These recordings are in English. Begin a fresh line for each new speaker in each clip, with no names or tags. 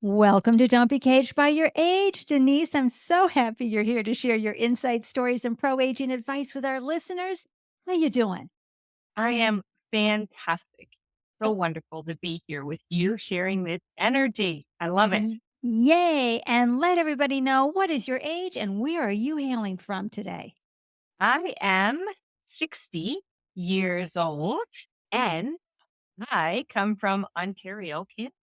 Welcome to Don't Be Caged by Your Age, Denise. I'm so happy you're here to share your insight stories and pro-aging advice with our listeners. How you doing?
I am fantastic. So wonderful to be here with you sharing this energy. I love it.
Yay! And let everybody know what is your age and where are you hailing from today?
I am 60 years old and I come from Ontario, Canada.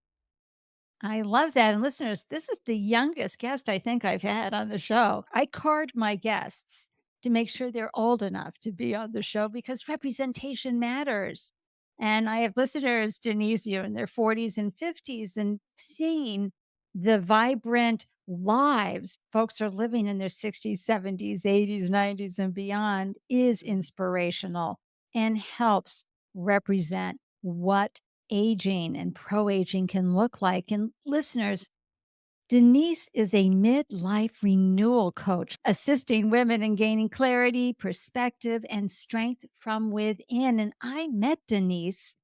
I love that. And listeners, this is the youngest guest I think I've had on the show. I card my guests to make sure they're old enough to be on the show because representation matters. And I have listeners, Denise, you in their 40s and 50s, and seeing the vibrant lives folks are living in their 60s, 70s, 80s, 90s, and beyond is inspirational and helps represent what aging and pro aging can look like. And listeners, Denise is a midlife renewal coach, assisting women in gaining clarity, perspective, and strength from within. And I met Denise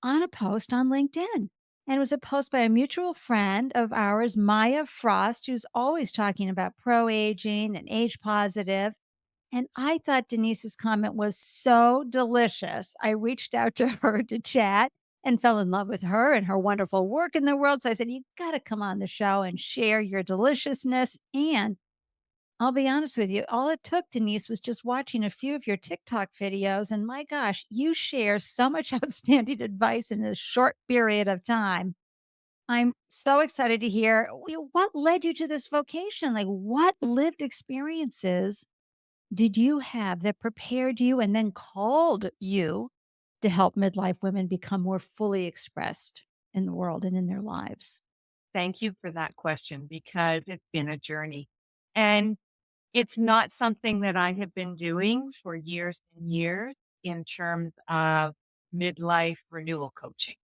on a post on LinkedIn. And it was a post by a mutual friend of ours, Maya Frost, who's always talking about pro aging and age positive. And I thought Denise's comment was so delicious. I reached out to her to chat and fell in love with her and her wonderful work in the world. So I said, "You got to come on the show and share your deliciousness." And I'll be honest with you, all it took, Denise, was just watching a few of your TikTok videos. And my gosh, you share so much outstanding advice in a short period of time. I'm so excited to hear what led you to this vocation. Like, what lived experiences did you have that prepared you and then called you to help midlife women become more fully expressed in the world and in their lives?
Thank you for that question because it's been a journey. And it's not something that I have been doing for years and years in terms of midlife renewal coaching.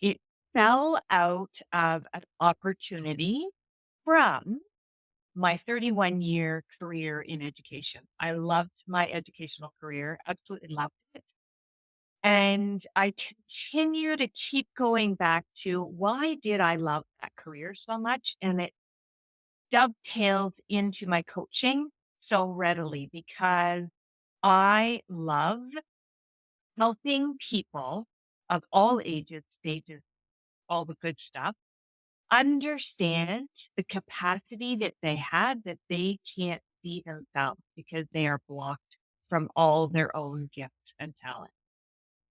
It fell out of an opportunity from my 31-year career in education. I loved my educational career, absolutely loved it. And I continue to keep going back to why did I love that career so much? And it dovetailed into my coaching so readily because I love helping people of all ages, stages, all the good stuff understand the capacity that they had that they can't see themselves because they are blocked from all their own gifts and talents.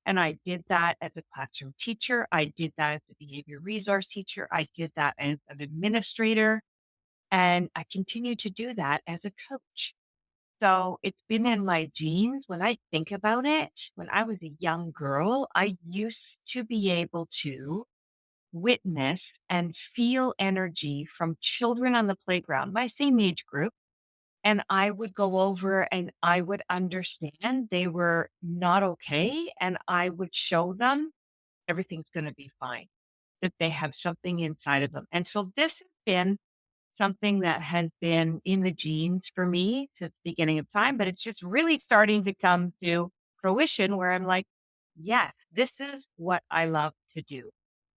And I did that as a classroom teacher. I did that as a behavior resource teacher. I did that as an administrator. And I continue to do that as a coach. So it's been in my genes. When I think about it, when I was a young girl, I used to be able to witness and feel energy from children on the playground, my same age group. And I would go over and I would understand they were not okay. And I would show them everything's going to be fine, that they have something inside of them. And so this has been something that has been in the genes for me since the beginning of time, but it's just really starting to come to fruition where I'm like, yes, this is what I love to do.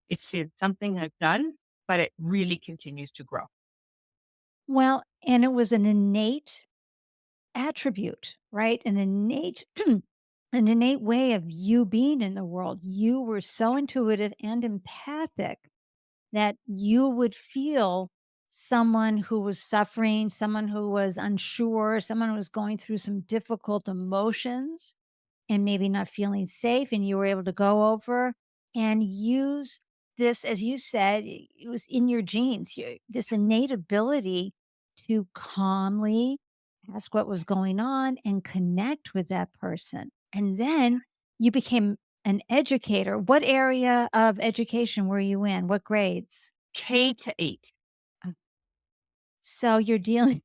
It's been something I've done, but it really continues to grow.
Well, and it was an innate attribute, right? An innate an innate way of you being in the world. You were so intuitive and empathic that you would feel someone who was suffering, someone who was unsure, someone who was going through some difficult emotions and maybe not feeling safe. And you were able to go over and use this, as you said, it was in your genes, this innate ability to calmly ask what was going on and connect with that person. And then you became an educator. What area of education were you in? What grades?
K to 8.
Uh, So you're dealing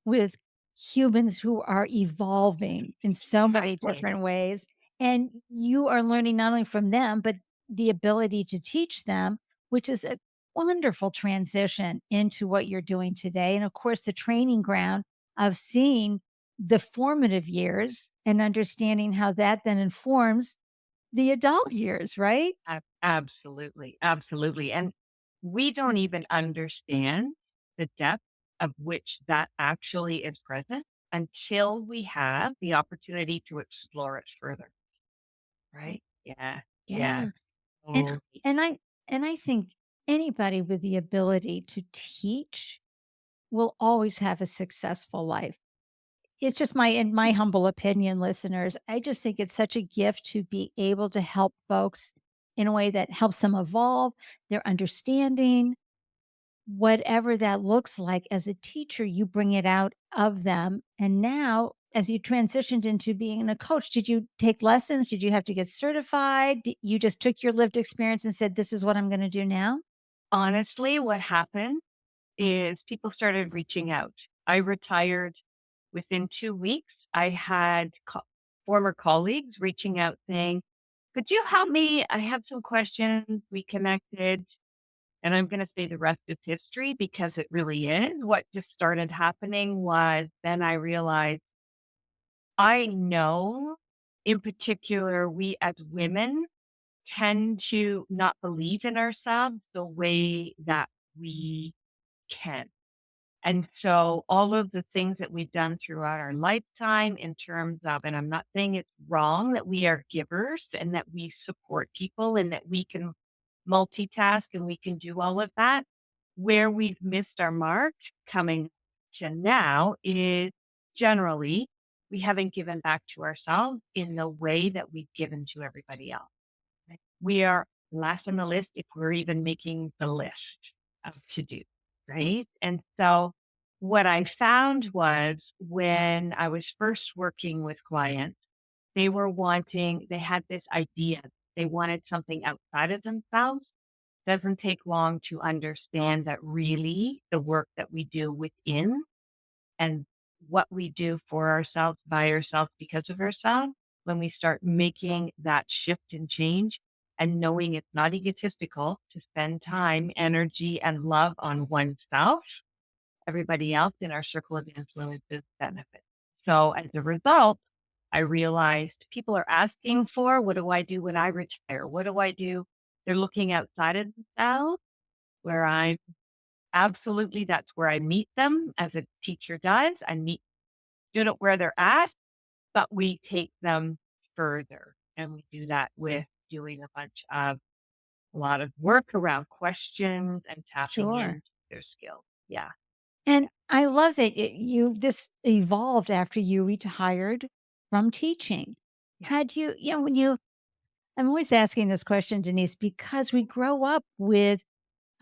with humans who are evolving in so many
Exactly.
different ways. And you are learning not only from them, but the ability to teach them, which is a wonderful transition into what you're doing today. And of course, the training ground of seeing the formative years and understanding how that then informs the adult years, right?
Absolutely. Absolutely. And we don't even understand the depth of which that actually is present until we have the opportunity to explore it further. Right? Yeah. Yeah.
Yeah. And
Oh,
and I and I think anybody with the ability to teach will always have a successful life. It's just in my humble opinion, listeners. I just think it's such a gift to be able to help folks in a way that helps them evolve their understanding, whatever that looks like. As a teacher, you bring it out of them. And now, as you transitioned into being a coach, did you take lessons? Did you have to get certified? You just took your lived experience and said, "This is what I'm going to do now"?
honestly, what happened is people started reaching out. I retired within 2 weeks. I had former colleagues reaching out saying, "Could you help me? I have some questions." We connected. And I'm going to say the rest is history because it really is. What just started happening was then I realized I know, in particular, we as women tend to not believe in ourselves the way that we can. And so all of the things that we've done throughout our lifetime in terms of, and I'm not saying it's wrong that we are givers and that we support people and that we can multitask and we can do all of that. Where we've missed our mark coming to now is generally we haven't given back to ourselves in the way that we've given to everybody else. Right? We are last on the list if we're even making the list of to do, right? And so what I found was when I was first working with clients, they had this idea, they wanted something outside of themselves. Doesn't take long to understand that really the work that we do within and what we do for ourselves, by ourselves, because of ourselves, when we start making that shift and change and knowing it's not egotistical to spend time, energy, and love on oneself, everybody else in our circle of influences benefit. So as a result, I realized people are asking for, what do I do when I retire? What do I do? They're looking outside of themselves where I absolutely, that's where I meet them as a teacher does. I meet student where they're at, but we take them further. And we do that with doing a lot of work around questions and tapping
Sure.
into their skills. Yeah.
And I love that this evolved after you retired from teaching.
Yeah.
Had when I'm always asking this question, Denise, because we grow up with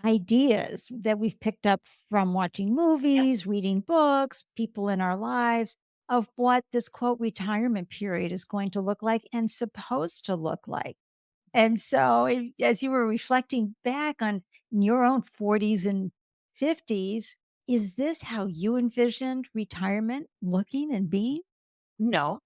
ideas that we've picked up from watching
Yeah.
movies, reading books, people in our lives of what this quote retirement period is going to look like and supposed to look like. And so, as you were reflecting back on your own 40s and 50s, is this how you envisioned retirement looking and being?
No,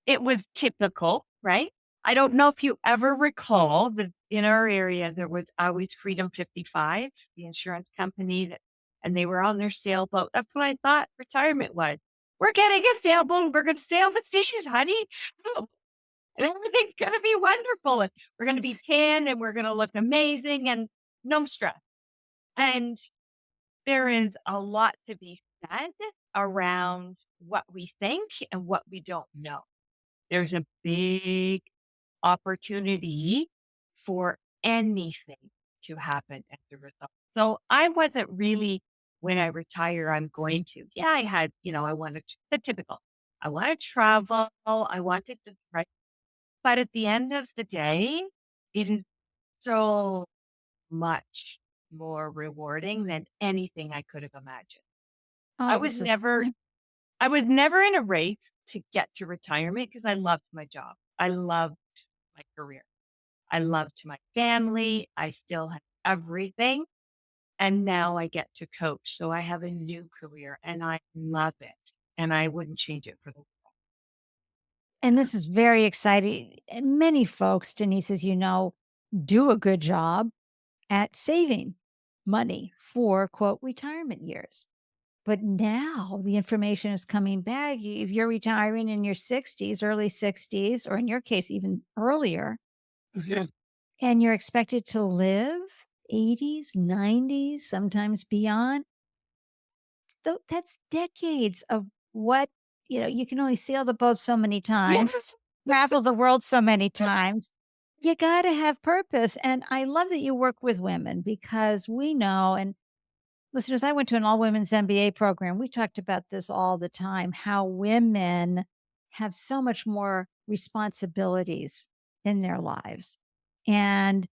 it was typical, right? I don't know if you ever recall that in our area, there was always Freedom 55, the insurance company that, and they were on their sailboat. That's what I thought retirement was. We're getting a sailboat. We're going to sail the seas, honey. And everything's going to be wonderful. And we're going to be tan and we're going to look amazing and no stress. And there is a lot to be said around what we think and what we don't know. There's a big opportunity for anything to happen as a result. So I wasn't really, when I retire, I'm going to. Yeah, I had, I wanted the typical. I want to travel. I wanted to, right? But at the end of the day, it is so much more rewarding than anything I could have imagined. I
Oh,
was
this is
never I was never in a race to get to retirement because I loved my job. I loved my career. I loved my family. I still have everything. And now I get to coach. So I have a new career and I love it. And I wouldn't change it for the world.
and this is very exciting. And many folks, Denise, as you know, do a good job at saving money for quote retirement years. But now the information is coming back. If you're retiring in your 60s, early 60s, or in your case, even earlier,
Yeah.
and you're expected to live 80s, 90s, sometimes beyond. That's decades of what, you can only sail the boat so many times,
Yes.
travel the world so many times. You got to have purpose. And I love that you work with women because we know, and listeners, I went to an all women's MBA program. We talked about this all the time, how women have so much more responsibilities in their lives. And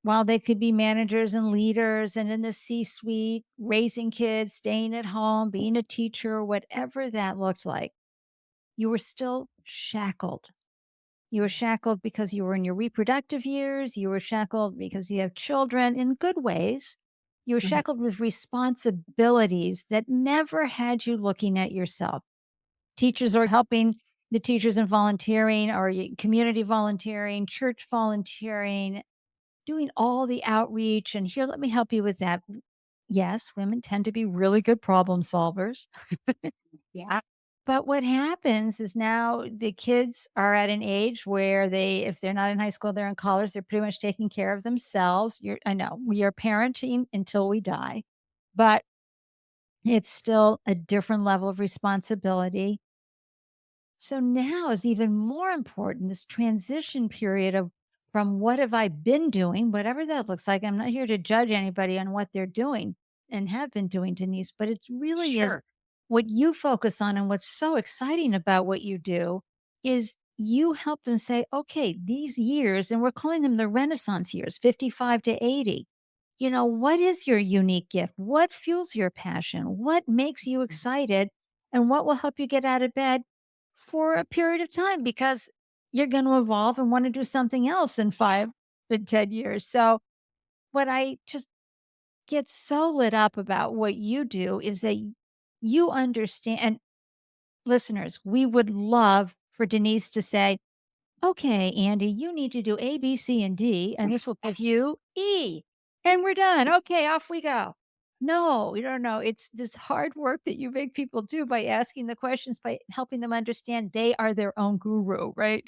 while they could be managers and leaders and in the C suite, raising kids, staying at home, being a teacher, whatever that looked like, you were still shackled. You were shackled because you were in your reproductive years. You were shackled because you have children in good ways. You were
Mhm.
shackled with responsibilities that never had you looking at yourself. Teachers are helping the teachers in volunteering or community volunteering, church volunteering, doing all the outreach. And here, let me help you with that. Yes, women tend to be really good problem solvers.
Yeah.
But what happens is now the kids are at an age where if they're not in high school, they're in college, they're pretty much taking care of themselves. I know we are parenting until we die, but it's still a different level of responsibility. So now is even more important, this transition period of from what have I been doing, whatever that looks like. I'm not here to judge anybody on what they're doing and have been doing, Denise, but it really is
Sure.
what you focus on. And what's so exciting about what you do is you help them say, okay, these years, and we're calling them the Renaissance years, 55 to 80. What is your unique gift? What fuels your passion? What makes you excited? And what will help you get out of bed for a period of time? Because you're going to evolve and want to do something else in 5 to 10 years. So, what I just get so lit up about what you do is that you understand. And listeners, we would love for Denise to say, okay, Andy, you need to do A, B, C, and D, and this will give you E. And we're done. Okay, off we go. No, you don't know. It's this hard work that you make people do by asking the questions, by helping them understand they are their own guru, right?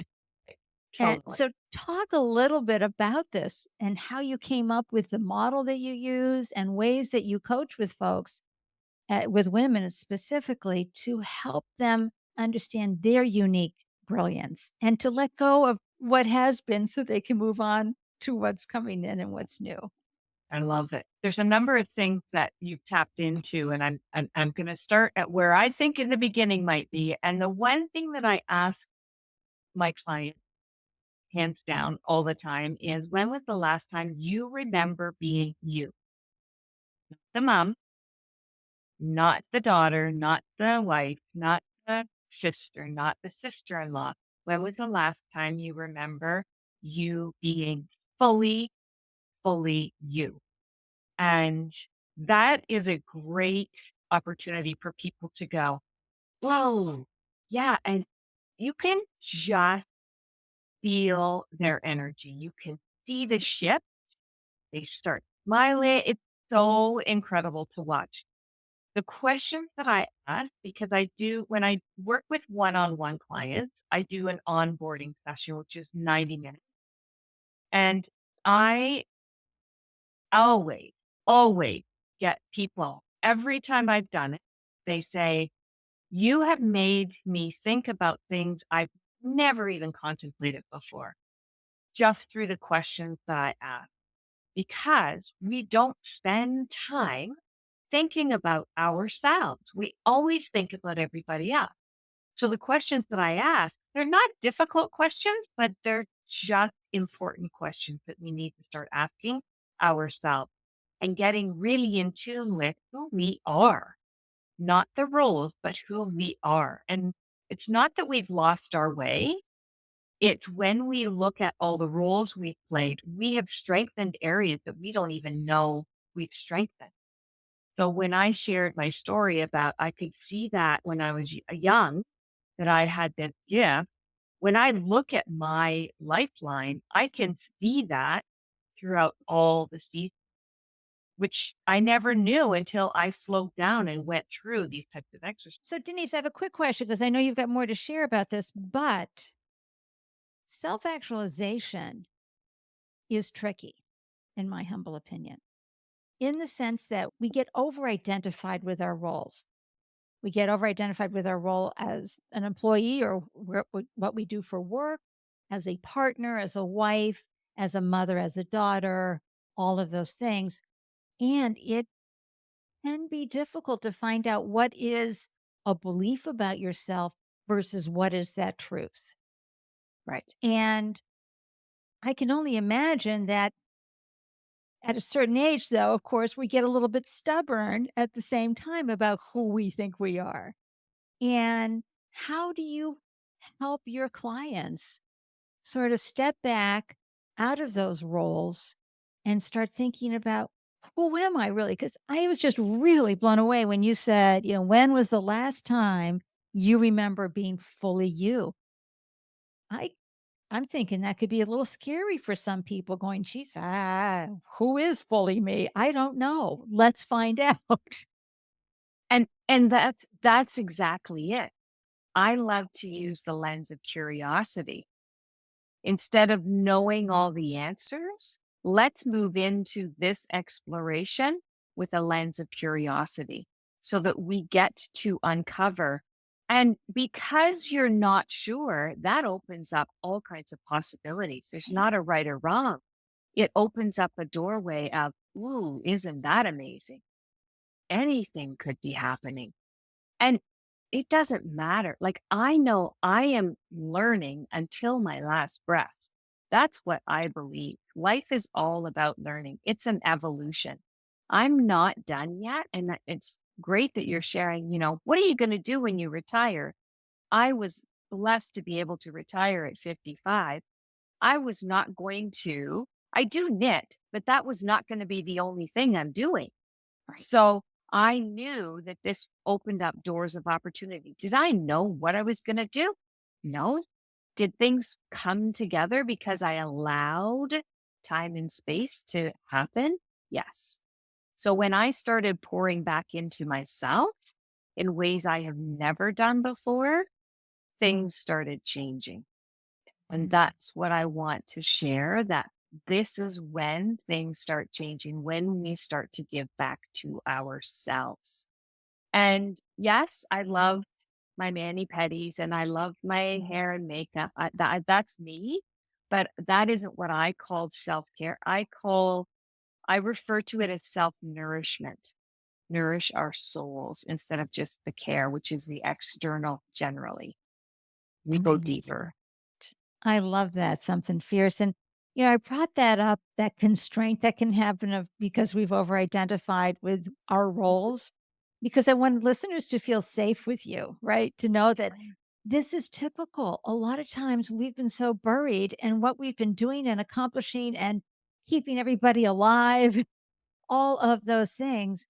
And
Totally.
so, talk a little bit about this and how you came up with the model that you use and ways that you coach with folks, with women specifically, to help them understand their unique brilliance and to let go of what has been so they can move on to what's coming in and what's new.
I love it. There's a number of things that you've tapped into, and I'm going to start at where I think in the beginning might be. And the one thing that I ask my clients, hands down, all the time is, when was the last time you remember being you? The mom, not the daughter, not the wife, not the sister, not the sister-in-law. When was the last time you remember you being fully you? And that is a great opportunity for people to go, whoa, yeah. And you can just feel their energy. You can see the shift. They start smiling. It's so incredible to watch. The questions that I ask, because when I work with one on one clients, I do an onboarding session, which is 90 minutes. And I always, always get people, every time I've done it, they say, you have made me think about things I've never even contemplated before, just through the questions that I ask. Because we don't spend time thinking about ourselves. We always think about everybody else. So the questions that I ask, they're not difficult questions, but they're just important questions that we need to start asking ourselves and getting really in tune with who we are, not the roles, but who we are. And it's not that we've lost our way. It's when we look at all the roles we've played, we have strengthened areas that we don't even know we've strengthened. So when I shared my story about, I could see that when I was young, that I had this gift. When I look at my lifeline, I can see that throughout all the seasons, which I never knew until I slowed down and went through these types of exercises.
So, Denise, I have a quick question because I know you've got more to share about this, but self actualization is tricky. in my humble opinion, in the sense that we get over identified with our roles. We get over identified with our role as an employee or what we do for work, as a partner, as a wife, as a mother, as a daughter, all of those things. And it can be difficult to find out what is a belief about yourself versus what is that truth.
Right.
And I can only imagine that at a certain age, though, of course, we get a little bit stubborn at the same time about who we think we are. And how do you help your clients sort of step back out of those roles and start thinking about who am I really? Because I was just really blown away when you said, when was the last time you remember being fully you? I I'm thinking that could be a little scary for some people going, geez, who is fully me? I don't know. Let's find out.
And that's exactly it. I love to use the lens of curiosity. Instead of knowing all the answers, let's move into this exploration with a lens of curiosity so that we get to uncover. And because you're not sure, that opens up all kinds of possibilities. There's not a right or wrong. It opens up a doorway of, ooh, isn't that amazing? Anything could be happening. And it doesn't matter. Like, I know I am learning until my last breath. That's what I believe. Life is all about learning, it's an evolution. I'm not done yet. And it's great that you're sharing, what are you going to do when you retire? I was blessed to be able to retire at 55. I was not going to, I do knit, but that was not going to be the only thing I'm doing. So I knew that this opened up doors of opportunity. Did I know what I was going to do? No. Did things come together because I allowed time and space to happen? Yes. So when I started pouring back into myself in ways I have never done before, things started changing. And that's what I want to share, that this is when things start changing, when we start to give back to ourselves. And yes, I love my mani pedis and I love my hair and makeup. That's me, but that isn't what I call self care. I refer to it as self nourishment. Nourish our souls instead of just the care, which is the external generally. We go
Right.
deeper.
I love that, something fierce. And, I brought that up, that constraint that can happen because we've over identified with our roles, because I want listeners to feel safe with you, right? To know that
Right.
this is typical. A lot of times we've been so buried in what we've been doing and accomplishing and keeping everybody alive, all of those things,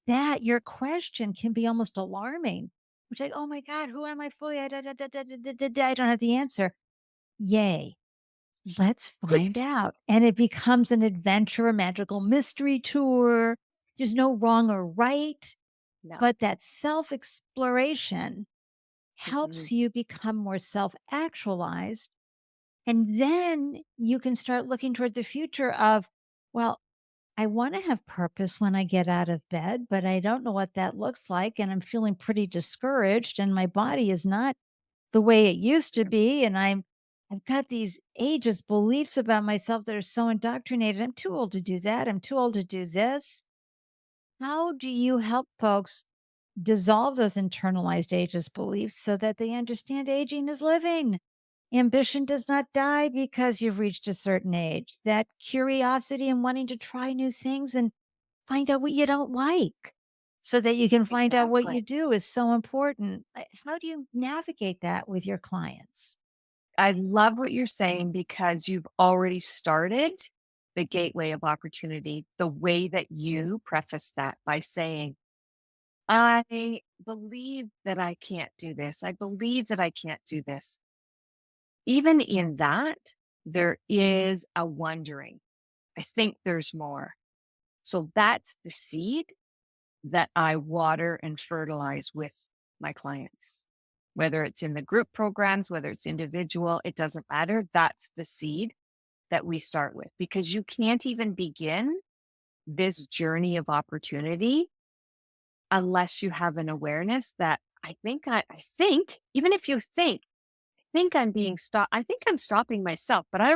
that your question can be almost alarming. Which like, oh my God, who am I fully? I don't have the answer. Yay. Let's find out. And it becomes an adventure, a magical mystery tour. There's no wrong or right,
No.
but that self exploration
Mhm.
helps you become more self actualized. And then you can start looking toward the future of, well, I want to have purpose when I get out of bed, but I don't know what that looks like. And I'm feeling pretty discouraged, and my body is not the way it used to be, and I've got these ageist beliefs about myself that are so indoctrinated. I'm too old to do that. I'm too old to do this. How do you help folks dissolve those internalized ageist beliefs so that they understand aging is living? Ambition does not die because you've reached a certain age. That curiosity and wanting to try new things and find out what you don't like so that you can find out what
Exactly.
you do is so important. How do you navigate that with your clients?
I love what you're saying because you've already started the gateway of opportunity, the way that you preface that by saying, I believe that I can't do this. I believe that I can't do this. Even in that, there is a wondering. I think there's more. So that's the seed that I water and fertilize with my clients. Whether it's in the group programs, whether it's individual, it doesn't matter. That's the seed. that we start with, because you can't even begin this journey of opportunity unless you have an awareness that I think, even if you think I'm being stopped, I think I'm stopping myself, but I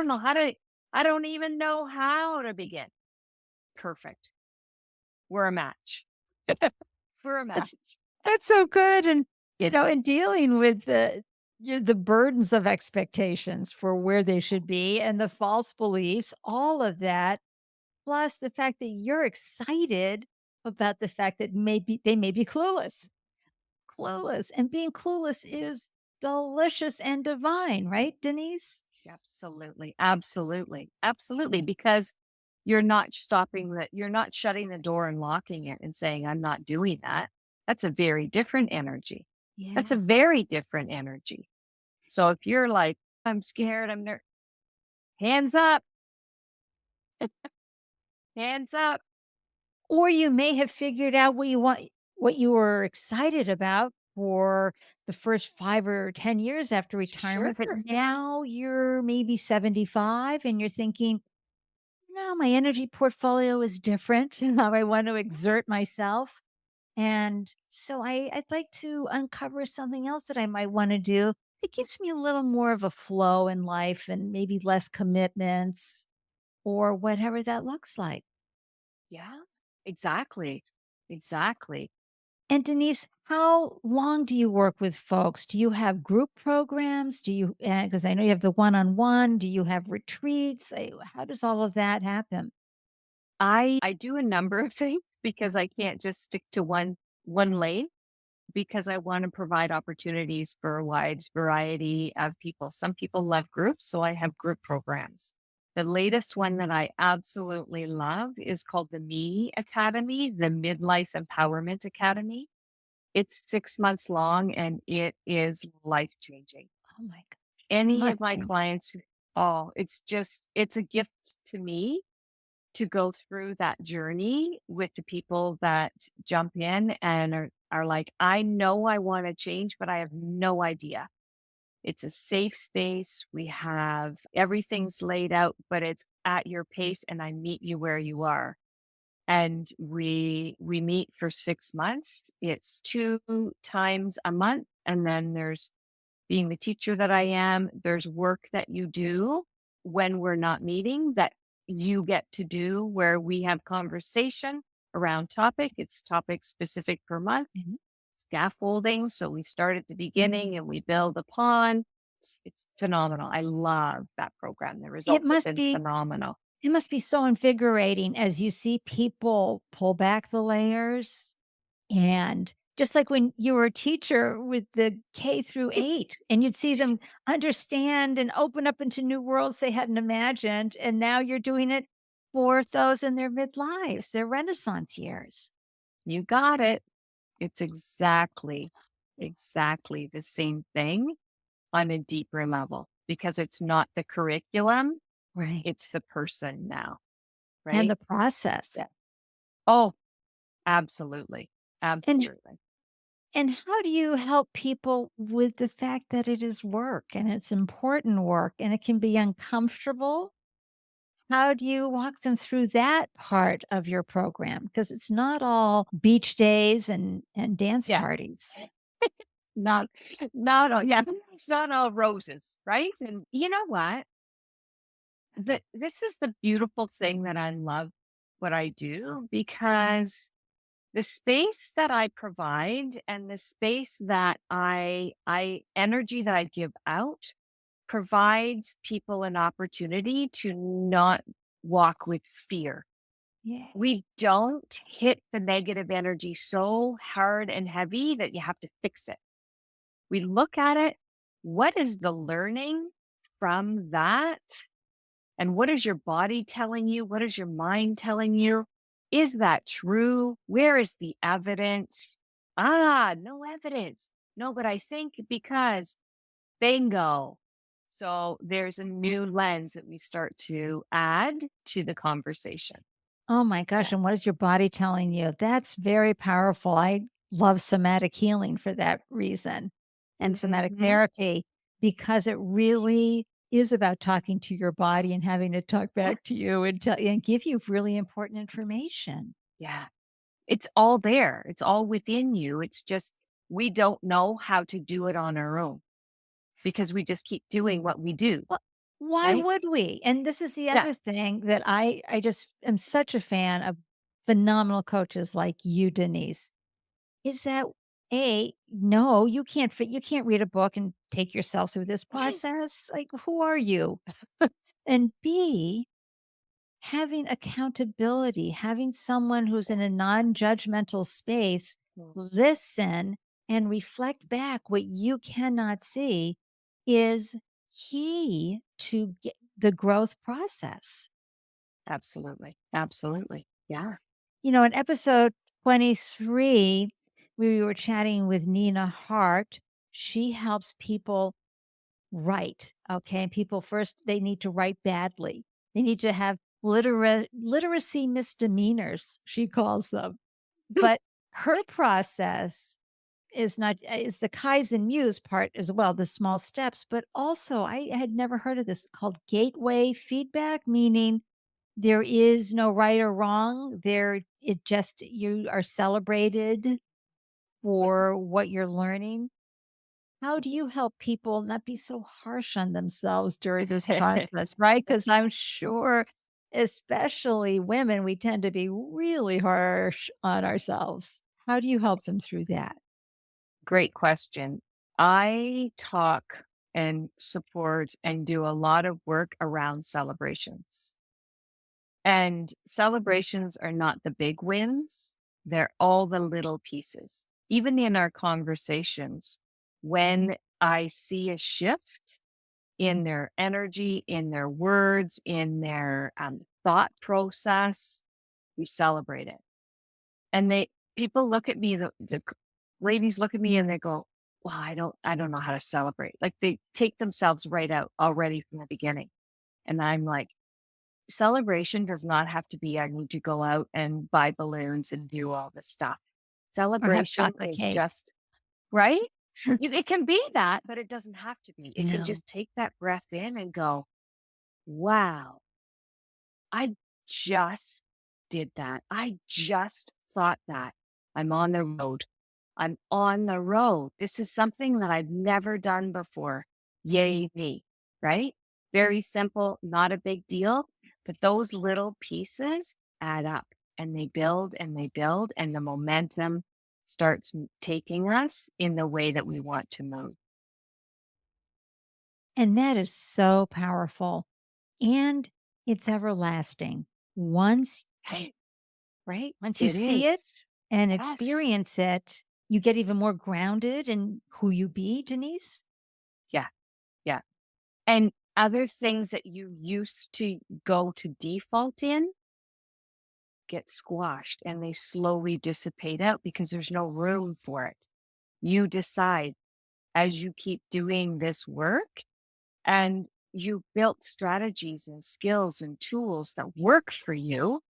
don't even know how to begin. Perfect. We're a match. We're a match.
That's that's so good, and, in dealing with the burdens of expectations for where they should be and the false beliefs, all of that, plus the fact that you're excited about the fact that maybe they may be clueless, and being clueless is delicious and divine, right, Denise?
Absolutely. Absolutely. Absolutely. Because you're not shutting the door and locking it and saying, I'm not doing that. That's a very different energy. That's a
Yeah.
very different energy. So if you're like, I'm scared, hands up, hands up.
Or you may have figured out what you were excited about for the first 5 or 10 years after
Sure.
retirement, but now you're maybe 75 and you're thinking, "No, my energy portfolio is different. How I want to exert myself." And so I'd like to uncover something else that I might want to do. It gives me a little more of a flow in life and maybe less commitments or whatever that looks like.
Yeah, exactly. Exactly.
And Denise, how long do you work with folks? Do you have group programs? Do you, because I know you have the one on one, do you have retreats? How does all of that happen?
I do a number of things because I can't just stick to one lane, because I want to provide opportunities for a wide variety of people. Some people love groups, so I have group programs. The latest one that I absolutely love is called the Me Academy, the Midlife Empowerment Academy. It's 6 months long and it is life changing.
Oh my God.
Any of
Must
my
be.
clients, oh, it's a gift to me to go through that journey with the people that jump in and are like, I know I want to change, but I have no idea. It's a safe space. We have everything's laid out, but it's at your pace and I meet you where you are. And we meet for 6 months. It's 2 times a month. And then there's, being the teacher that I am, there's work that you do when we're not meeting that you get to do, where we have conversation around topic. It's topic specific per month,
Mhm.
scaffolding. So we start at the beginning and we build upon. It's phenomenal. I love that program. The
It
results have
must
been
be
phenomenal.
it must be so invigorating as you see people pull back the layers. And just like when you were a teacher with the K through 8 and you'd see them understand and open up into new worlds they hadn't imagined, and now you're doing it for those in their midlives, their renaissance years.
You got it. It's exactly the same thing on a deeper level, because it's not the curriculum, it's
Right.
the person now,
And
right?
the process.
Yeah. Oh, absolutely.
And
Absolutely.
and how do you help people with the fact that it is work and it's important work and it can be uncomfortable? How do you walk them through that part of your program? Because it's not all beach days and dance
Yeah.
parties.
Not, not all, yeah. It's not all roses, right? And you know what? This is the beautiful thing that I love what I do, because the space that I provide and the space that I energy that I give out provides people an opportunity to not walk with fear.
Yeah.
We don't hit the negative energy so hard and heavy that you have to fix it. We look at it. What is the learning from that? And what is your body telling you? What is your mind telling you? Is that true? Where is the evidence? Ah, no evidence. No, but I think because bingo. So there's a new lens that we start to add to the conversation.
Oh my
Yeah.
gosh, and what is your body telling you? That's very powerful. I love somatic healing for that reason and somatic
Mhm.
therapy because it really is about talking to your body and having it talk
Yeah.
back to you and tell and give you really important information.
Yeah. It's all there. It's all within you. It's just we don't know how to do it on our own because we just keep doing what we do,
Well, why
right?
would we? And this is the
Yeah.
other thing that I just am such a fan of phenomenal coaches like you, Denise, is that no, you can't read a book and take yourself through this process. Like, who are you? And B, having accountability, having someone who's in a non-judgmental space
Mm.
listen and reflect back what you cannot see is key to the growth process.
Absolutely. Absolutely. Yeah.
In episode 23, we were chatting with Nina Hart. She helps people write. Okay. People first, they need to write badly. They need to have literacy misdemeanors, she calls them. But her process is the Kaizen Muse part as well, the small steps, but also I had never heard of this called gateway feedback, meaning there is no right or wrong. It just you are celebrated for what you're learning. How do you help people not be so harsh on themselves during this process, right? Because I'm sure, especially women, we tend to be really harsh on ourselves. How do you help them through that?
Great question. I talk and support and do a lot of work around celebrations. And celebrations are not the big wins, they're all the little pieces. Even in our conversations, when I see a shift in their energy, in their words, in their thought process, we celebrate it. And people look at me, the ladies look at me and they go, well, I don't know how to celebrate. Like they take themselves right out already from the beginning. And I'm like, celebration does not have to be, I need to go out and buy balloons and do all this stuff.
Or have
Celebration
chocolate
is
cake?
just, right? It can be that, but it doesn't have to be. It can
No.
just take that breath in and go, wow, I just did that. I just thought that. I'm on the road. I'm on the road. This is something that I've never done before. Yay me, right? Very simple, not a big deal. But those little pieces add up and they build and they build, and the momentum starts taking us in the way that we want to move.
And that is so powerful, and it's everlasting. Once
Hey,
right? Once you
it
see it
is.
and
Yes.
experience it, you get even more grounded in who you be, Denise?
Yeah. Yeah. And other things that you used to go to default in get squashed and they slowly dissipate out because there's no room for it. You decide as you keep doing this work and you built strategies and skills and tools that work for you.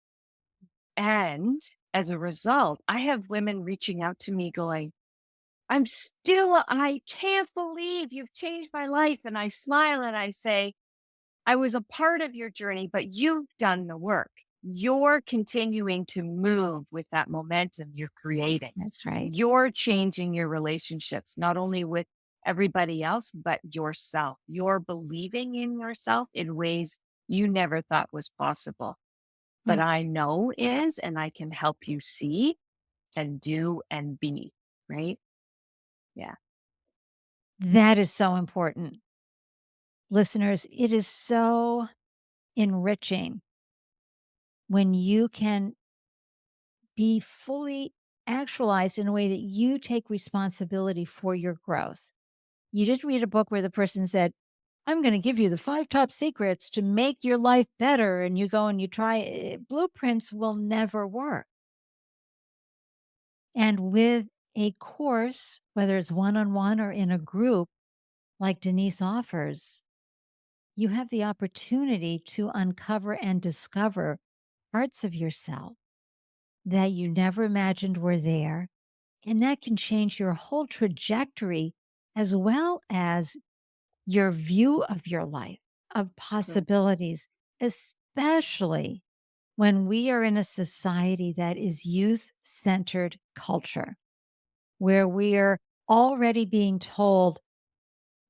And as a result, I have women reaching out to me going, I can't believe you've changed my life. And I smile and I say, I was a part of your journey, but you've done the work. You're continuing to move with that momentum you're creating.
That's right.
You're changing your relationships, not only with everybody else, but yourself. You're believing in yourself in ways you never thought was possible. But
Mm,
I know is, and I can help you see and do and be, right? Yeah.
that is so important. Listeners, it is so enriching when you can be fully actualized in a way that you take responsibility for your growth. You didn't read a book where the person said, I'm going to give you the 5 top secrets to make your life better. And you go and you try it. Blueprints will never work. And with a course, whether it's one on one or in a group, like Denise offers, you have the opportunity to uncover and discover parts of yourself that you never imagined were there. And that can change your whole trajectory as well as your view of your life. of
Mm.
possibilities, especially when we are in a society that is youth centered culture, where we are already being told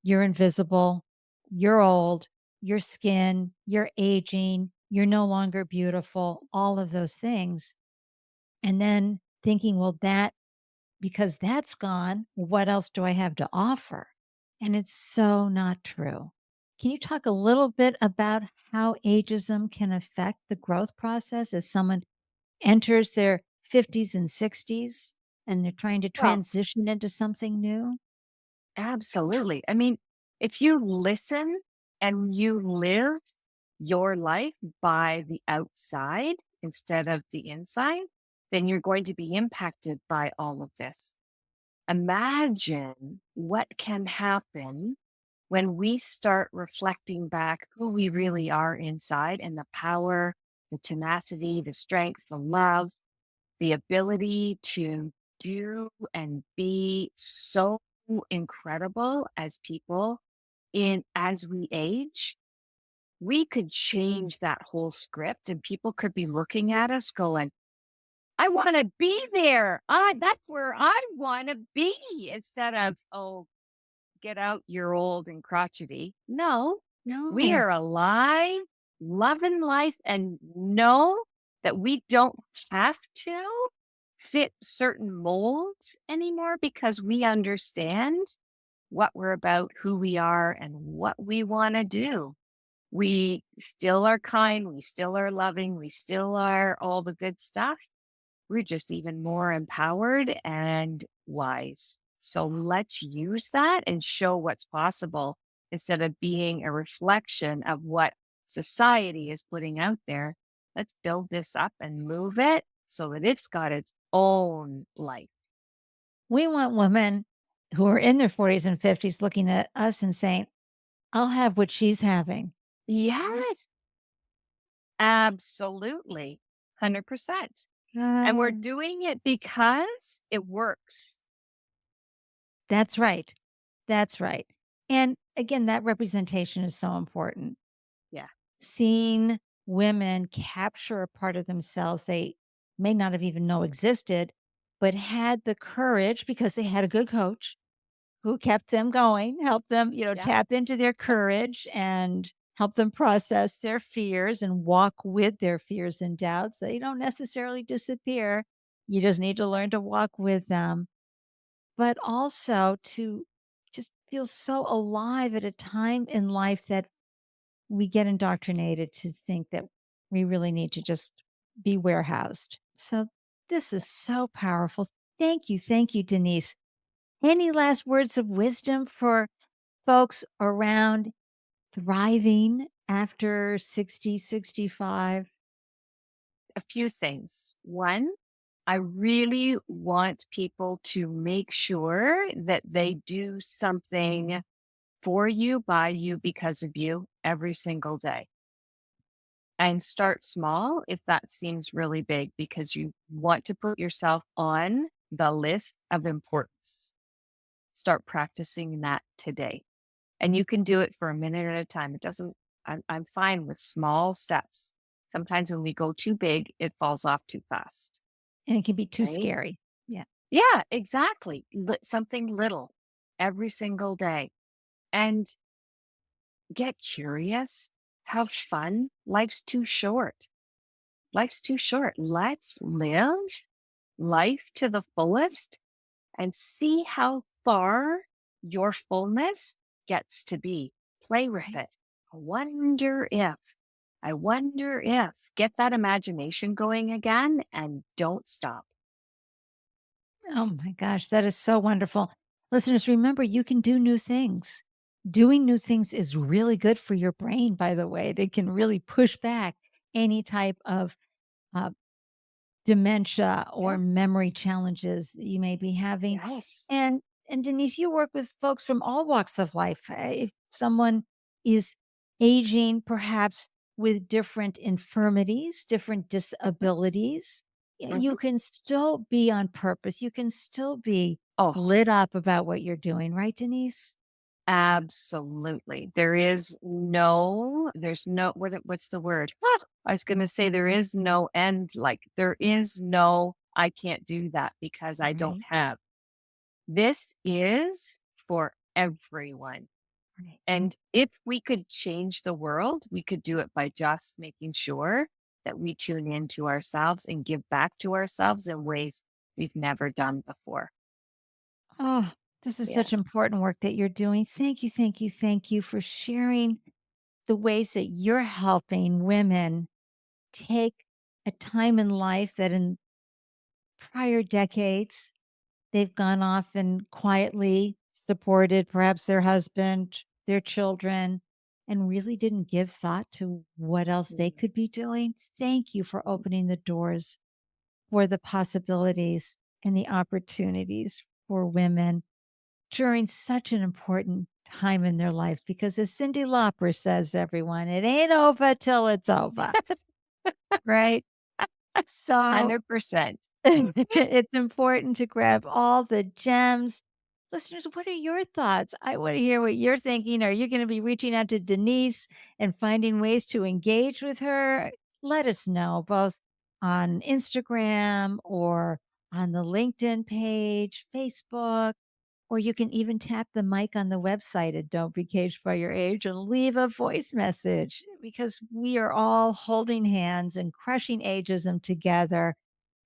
you're invisible, you're old, your skin, you're aging, you're no longer beautiful, all of those things. And then thinking, well, because that's gone, what else do I have to offer? And it's so not true. Can you talk a little bit about how ageism can affect the growth process as someone enters their 50s and 60s and they're trying to
Well,
transition into something new?
absolutely. I mean, if you listen and you live your life by the outside instead of the inside, then you're going to be impacted by all of this. Imagine what can happen when we start reflecting back who we really are inside and the power, the tenacity, the strength, the love, the ability to do and be so incredible as people in as we age. We could change that whole script and people could be looking at us going, I want to be there. That's where I want to be, instead of, oh, get out, you're old and crotchety. No, we
No.
are alive, loving life, and know that we don't have to fit certain molds anymore because we understand what we're about, who we are, and what we want to do. We still are kind, we still are loving, we still are all the good stuff. We're just even more empowered and wise. So let's use that and show what's possible instead of being a reflection of what society is putting out there. Let's build this up and move it so that it's got its own life.
We want women who are in their 40s and 50s looking at us and saying, I'll have what she's having.
Yes, absolutely. 100%. And we're
Um,
doing it because it works.
that's right. That's right. And again, that representation is so important.
Yeah.
Seeing women capture a part of themselves they may not have even know existed, but had the courage because they had a good coach who kept them going, helped them,
Yeah.
tap into their
Yep.
courage and help them process their fears and walk with their fears and doubts. They don't necessarily disappear. You just need to learn to walk with them, but also to just feel so alive at a time in life that we get indoctrinated to think that we really need to just be warehoused. So this is so powerful. Thank you. Thank you, Denise. Any last words of wisdom for folks around thriving after 60, 65?
A few things. One, I really want people to make sure that they do something for you, by you, because of you every single day. And start small if that seems really big because you want to put yourself on the list of importance. Start practicing that today. And you can do it for a minute at a time. It doesn't, I'm fine with small steps. Sometimes when we go too big, it falls off too fast.
And it can be too
Right?
scary. Yeah.
Yeah, exactly. Something little every single day. And get curious, have fun. Life's too short. Life's too short. Let's live life to the fullest and see how far your fullness gets to be. Play with
Right.
it. I wonder if, I wonder if, get that imagination going again and don't stop.
Oh my gosh, that is so wonderful. Listeners, remember you can do new things. Doing new things is really good for your brain, by the way. It can really push back any type of uh, dementia or
Yeah.
memory challenges that you may be having.
Yes.
And Denise, you work with folks from all walks of life. If someone is aging, perhaps with different infirmities, different disabilities, you
Mhm.
can still be on purpose. You can still be
Oh,
lit up about what you're doing, right, Denise?
Absolutely. There's no, what's the word? I was going to say there is no end. Like there is no, I can't do that because I don't
Right.
have. This is for everyone.
Right.
And if we could change the world, we could do it by just making sure that we tune into ourselves and give back to ourselves in ways we've never done before.
Oh, this is
Yeah.
such important work that you're doing. Thank you, thank you, thank you for sharing the ways that you're helping women take a time in life that in prior decades they've gone off and quietly supported perhaps their husband, their children, and really didn't give thought to what else they
Mhm.
could be doing. Thank you for opening the doors for the possibilities and the opportunities for women during such an important time in their life. Because as Cyndi Lauper says, everyone, it ain't over till it's over, right? So
100%.
it's important to grab all the gems. Listeners, what are your thoughts? I want to hear what you're thinking. Are you going to be reaching out to Denise and finding ways to engage with her? Let us know both on Instagram or on the LinkedIn page, Facebook, or you can even tap the mic on the website at Don't Be Caged by Your Age and leave a voice message because we are all holding hands and crushing ageism together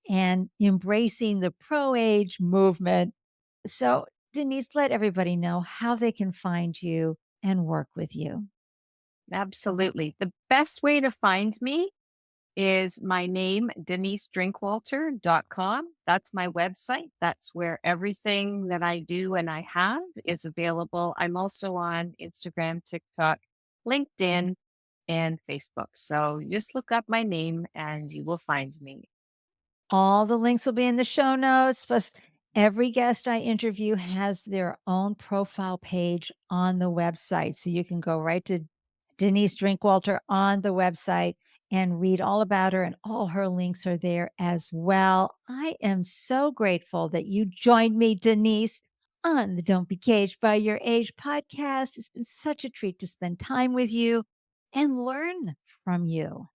and embracing the pro age movement. So, Denise, let everybody know how they can find you and work with you.
Absolutely. The best way to find me is my name, DeniseDrinkwalter.com. That's my website. That's where everything that I do and I have is available. I'm also on Instagram, TikTok, LinkedIn, and Facebook. So just look up my name and you will find me.
All the links will be in the show notes. Plus, every guest I interview has their own profile page on the website. So you can go right to Denise Drinkwalter on the website and read all about her, and all her links are there as well. I am so grateful that you joined me, Denise, on the Don't Be Caged by Your Age podcast. It's been such a treat to spend time with you and learn from you.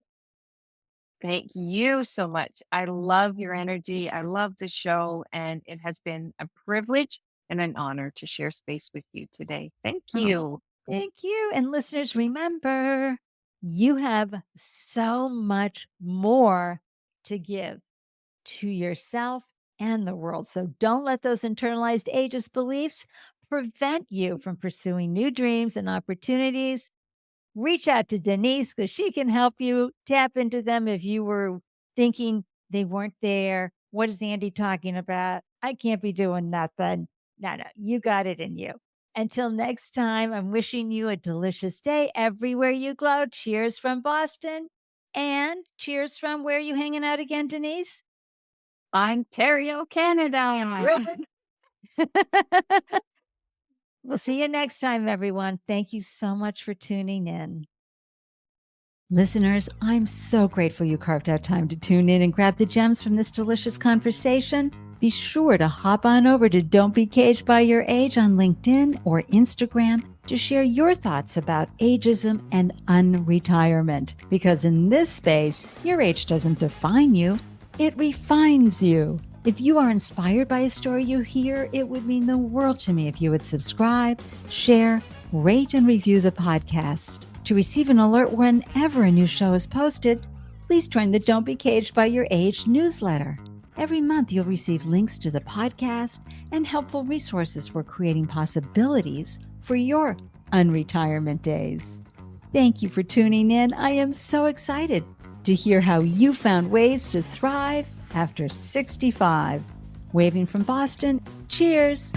Thank you so much. I love your energy. I love the show, and it has been a privilege and an honor to share space with you today. Thank
Oh,
you.
thank you. And listeners, remember, you have so much more to give to yourself and the world. So don't let those internalized ageist beliefs prevent you from pursuing new dreams and opportunities. Reach out to Denise because she can help you tap into them if you were thinking they weren't there. What is Andy talking about? I can't be doing nothing. No, no, you got it in you. Until next time, I'm wishing you a delicious day everywhere you glow. Cheers from Boston. And cheers from where are you hanging out again, Denise?
Ontario, Canada.
We'll see you next time, everyone. Thank you so much for tuning in. Listeners, I'm so grateful you carved out time to tune in and grab the gems from this delicious conversation. Be sure to hop on over to Don't Be Caged by Your Age on LinkedIn or Instagram to share your thoughts about ageism and unretirement. Because in this space, your age doesn't define you, it refines you. If you are inspired by a story you hear, it would mean the world to me if you would subscribe, share, rate, and review the podcast. To receive an alert whenever a new show is posted, please join the Don't Be Caged by Your Age newsletter. Every month, you'll receive links to the podcast and helpful resources for creating possibilities for your unretirement days. Thank you for tuning in. I am so excited to hear how you found ways to thrive after 65. Waving from Boston, cheers.